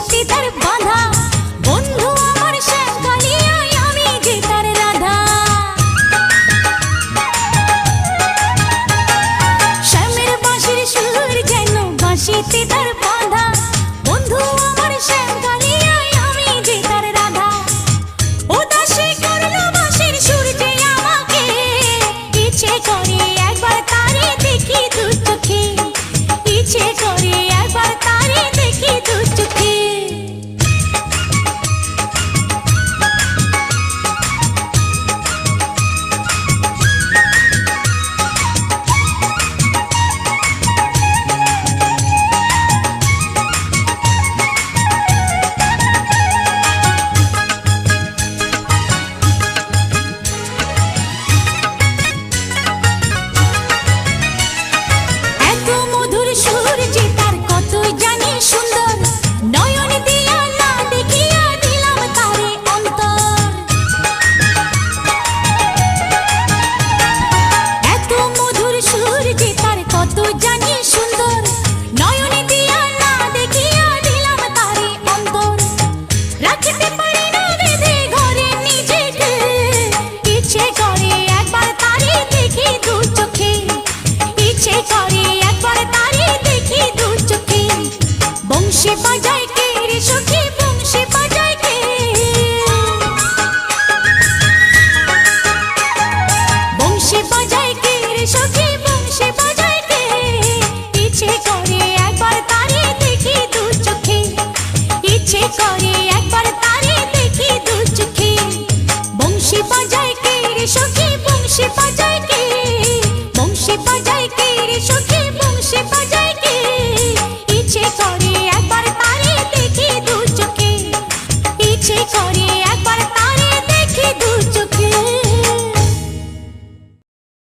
বাঁশিতে তার বাঁধা, বন্ধু আমার শ্যামকালিয়ায় আমি যে তার রাধা। শ্যামের বাঁশির সুর যেন বাঁশিতে তার বাঁধা, বন্ধু আমার শ্যামকালিয়ায় আমি যে তার রাধা। উদাসী করলো বাঁশির সুর যে আমাকে, ইচ্ছে করে একবার তারে দেখি দু চোখে, ইচ্ছে করে একবার তারে দেখি দু চোখে। এত মধুর সুর যে তার কতই জানি সুন্দর, নয়ন দিয়া না দেখিয়া দিলাম তারে অন্তর। এত মধুর সুর যে তার কত জানি সুন্দর, নয়ন দিয়া না দেখিয়া দিলাম তারে অন্তর। রাখতে পারি না বেঁধে ঘরে নিজেকে, ইচ্ছে করে একবার তারে দেখি দু চোখে, ইচ্ছে করে একবার তারে দেখি দু চোখে। বংশী বাজায় কে রে সখী, বংশী বাজায় কে, বংশী বাজায় কে রে সখী, বংশী বাজায়